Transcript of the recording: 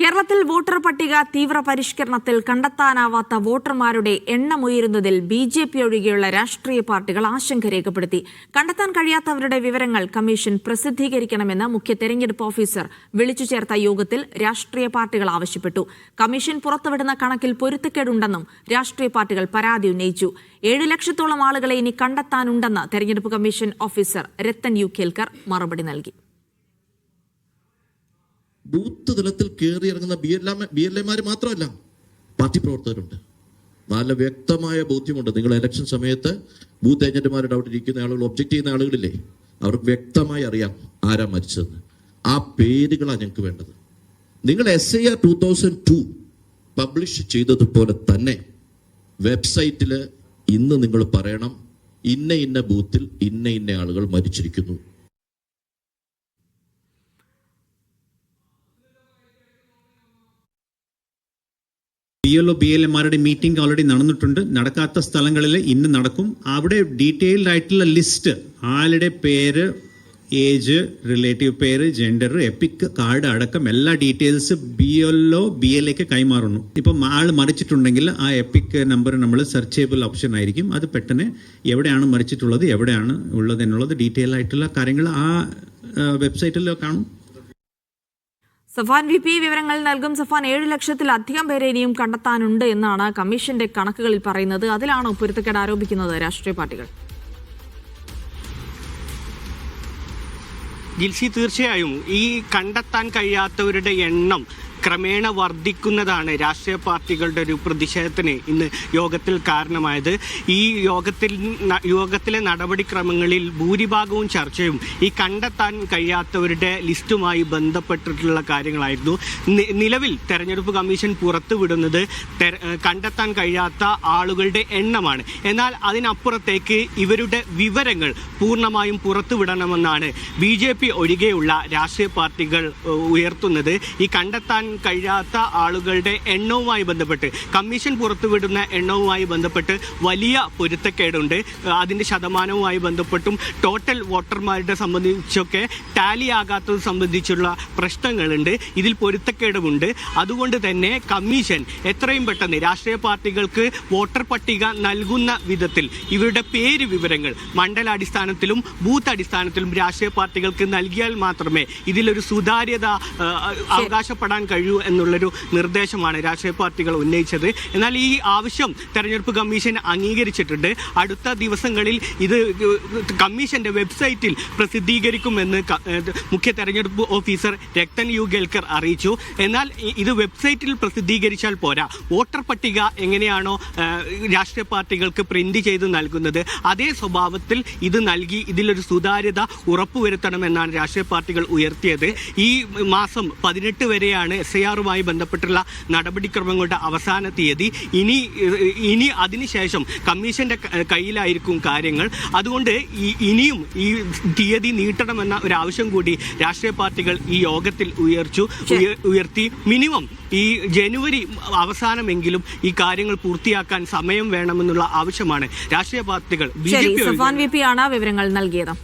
കേരളത്തിൽ വോട്ടർ പട്ടിക തീവ്ര പരിഷ്കരണത്തിൽ കണ്ടെത്താനാവാത്ത വോട്ടർമാരുടെ എണ്ണമുയരുന്നതിൽ ബിജെപി ഒഴികെയുള്ള രാഷ്ട്രീയ പാർട്ടികൾ ആശങ്ക രേഖപ്പെടുത്തി. കണ്ടെത്താൻ കഴിയാത്തവരുടെ വിവരങ്ങൾ കമ്മീഷൻ പ്രസിദ്ധീകരിക്കണമെന്ന് മുഖ്യ തെരഞ്ഞെടുപ്പ് ഓഫീസർ വിളിച്ചു ചേർത്ത യോഗത്തിൽ രാഷ്ട്രീയ പാർട്ടികൾ ആവശ്യപ്പെട്ടു. കമ്മീഷൻ പുറത്തുവിടുന്ന കണക്കിൽ പൊരുത്തക്കേടുണ്ടെന്നും രാഷ്ട്രീയ പാർട്ടികൾ പരാതി ഉന്നയിച്ചു. 7 ലക്ഷത്തോളം ആളുകളെ ഇനി കണ്ടെത്താനുണ്ടെന്ന് തെരഞ്ഞെടുപ്പ് commission officer Rathan U Kelkar മറുപടി നൽകി. ബൂത്ത് തലത്തിൽ കയറി ഇറങ്ങുന്ന ബി എൽ എമാർ മാത്രമല്ല, പാർട്ടി പ്രവർത്തകരുണ്ട്. നല്ല വ്യക്തമായ ബോധ്യമുണ്ട്. നിങ്ങൾ ഇലക്ഷൻ സമയത്ത് ബൂത്ത് ഏജന്റുമാരുടെ അവിടെ ഇരിക്കുന്ന ആളുകൾ, ഒബ്ജക്റ്റ് ചെയ്യുന്ന ആളുകളില്ലേ, അവർക്ക് വ്യക്തമായി അറിയാം ആരാ മരിച്ചതെന്ന്. ആ പേരുകളാണ് ഞങ്ങൾക്ക് വേണ്ടത്. നിങ്ങൾ SIR 2002 പബ്ലിഷ് ചെയ്തതുപോലെ തന്നെ വെബ്സൈറ്റിൽ ഇന്ന് നിങ്ങൾ പറയണം, ഇന്ന ബൂത്തിൽ ഇന്ന ആളുകൾ മരിച്ചിരിക്കുന്നു. BLO BLMമാരുടെ മീറ്റിംഗ് ഓൾറെഡി നടന്നിട്ടുണ്ട്. നടക്കാത്ത സ്ഥലങ്ങളിൽ ഇന്ന് നടക്കും. അവിടെ ഡീറ്റെയിൽഡ് ആയിട്ടുള്ള ലിസ്റ്റ്, ആളുടെ പേര്, ഏജ്, റിലേറ്റീവ് പേര്, ജെൻഡർ, എപ്പിക് കാർഡ് അടക്കം എല്ലാ ഡീറ്റെയിൽസ് BLO BLAക്ക് കൈമാറുന്നു. ഇപ്പം ആൾ മരിച്ചിട്ടുണ്ടെങ്കിൽ ആ എപ്പിക് നമ്പർ നമ്മൾ സെർച്ചേബിൾ ഓപ്ഷൻ ആയിരിക്കും. അത് പെട്ടെന്ന് എവിടെയാണ് മരിച്ചിട്ടുള്ളത്, എവിടെയാണ് ഉള്ളത് എന്നുള്ളത് ഡീറ്റെയിൽ ആയിട്ടുള്ള കാര്യങ്ങൾ ആ വെബ്സൈറ്റിൽ കാണും. സഫാൻ VP വിവരങ്ങൾ നൽകും. സഫാൻ, 7 ലക്ഷത്തിലധികം പേരെ ഇനിയും കണ്ടെത്താനുണ്ട് എന്നാണ് കമ്മീഷന്റെ കണക്കുകളിൽ പറയുന്നത്. അതിലാണോ പൊരുത്തക്കേട് ആരോപിക്കുന്നത് രാഷ്ട്രീയ പാർട്ടികൾ? ജിൽസി, തീർച്ചയായും ഈ കണ്ടെത്താൻ കഴിയാത്തവരുടെ എണ്ണം ക്രമേണ വർദ്ധിക്കുന്നതാണ് രാഷ്ട്രീയ പാർട്ടികളുടെ ഒരു പ്രതിഷേധത്തിന് ഇന്ന് യോഗത്തിൽ കാരണമായത്. ഈ യോഗത്തിലെ നടപടിക്രമങ്ങളിൽ ഭൂരിഭാഗവും ചർച്ചയും ഈ കണ്ടെത്താൻ കഴിയാത്തവരുടെ ലിസ്റ്റുമായി ബന്ധപ്പെട്ടിട്ടുള്ള കാര്യങ്ങളായിരുന്നു. നിലവിൽ തെരഞ്ഞെടുപ്പ് കമ്മീഷൻ പുറത്തുവിടുന്നത് കണ്ടെത്താൻ കഴിയാത്ത ആളുകളുടെ എണ്ണമാണ്. എന്നാൽ അതിനപ്പുറത്തേക്ക് ഇവരുടെ വിവരങ്ങൾ പൂർണ്ണമായും പുറത്തുവിടണമെന്നാണ് BJP ഒഴികെയുള്ള രാഷ്ട്രീയ പാർട്ടികൾ ഉയർത്തുന്നത്. ഈ കണ്ടെത്താൻ കഴിയാത്ത ആളുകളുടെ എണ്ണവുമായി ബന്ധപ്പെട്ട്, കമ്മീഷൻ പുറത്തുവിടുന്ന എണ്ണവുമായി ബന്ധപ്പെട്ട് വലിയ പൊരുത്തക്കേടുണ്ട്. അതിൻ്റെ ശതമാനവുമായി ബന്ധപ്പെട്ടും ടോട്ടൽ വോട്ടർമാരുടെ സംബന്ധിച്ചൊക്കെ ടാലി ആകാത്തത് സംബന്ധിച്ചുള്ള പ്രശ്നങ്ങളുണ്ട്. ഇതിൽ പൊരുത്തക്കേടുമുണ്ട്. അതുകൊണ്ട് തന്നെ കമ്മീഷൻ എത്രയും പെട്ടെന്ന് രാഷ്ട്രീയ പാർട്ടികൾക്ക് വോട്ടർ പട്ടിക നൽകുന്ന വിധത്തിൽ ഇവരുടെ പേര് വിവരങ്ങൾ മണ്ഡലാടിസ്ഥാനത്തിലും ബൂത്ത് അടിസ്ഥാനത്തിലും രാഷ്ട്രീയ പാർട്ടികൾക്ക് നൽകിയാൽ മാത്രമേ ഇതിലൊരു സുതാര്യത അവകാശപ്പെടാൻ കഴിയൂ എന്നുള്ളൊരു നിർദ്ദേശമാണ് രാഷ്ട്രീയ പാർട്ടികൾ ഉന്നയിച്ചത്. എന്നാൽ ഈ ആവശ്യം തെരഞ്ഞെടുപ്പ് കമ്മീഷൻ അംഗീകരിച്ചിട്ടുണ്ട്. അടുത്ത ദിവസങ്ങളിൽ ഇത് കമ്മീഷന്റെ വെബ്സൈറ്റിൽ പ്രസിദ്ധീകരിക്കുമെന്ന് മുഖ്യ തെരഞ്ഞെടുപ്പ് ഓഫീസർ രത്തൻ യു കേൽക്കർ അറിയിച്ചു. എന്നാൽ ഇത് വെബ്സൈറ്റിൽ പ്രസിദ്ധീകരിച്ചാൽ പോരാ, വോട്ടർ പട്ടിക എങ്ങനെയാണോ രാഷ്ട്രീയ പാർട്ടികൾക്ക് പ്രിന്റ് ചെയ്ത് നൽകുന്നത് അതേ സ്വഭാവത്തിൽ ഇത് നൽകി ഇതിലൊരു സുതാര്യത ഉറപ്പുവരുത്തണമെന്നാണ് രാഷ്ട്രീയ പാർട്ടികൾ ഉയർത്തിയത്. ഈ മാസം 18 വരെയാണ് SIRമായി ബന്ധപ്പെട്ടുള്ള നടപടിക്രമങ്ങളുടെ അവസാന തീയതി. ഇനി അതിനുശേഷം കമ്മീഷന്റെ കയ്യിലായിരിക്കും കാര്യങ്ങൾ. അതുകൊണ്ട് ഇനിയും ഈ തീയതി നീട്ടണമെന്ന ഒരു ആവശ്യം കൂടി രാഷ്ട്രീയ പാർട്ടികൾ ഈ യോഗത്തിൽ ഉയർത്തി. മിനിമം ഈ ജനുവരി അവസാനമെങ്കിലും ഈ കാര്യങ്ങൾ പൂർത്തിയാക്കാൻ സമയം വേണമെന്നുള്ള ആവശ്യമാണ് രാഷ്ട്രീയ പാർട്ടികൾ. സഫാൻ VP ആണ് വിവരങ്ങൾ നൽകിയത്.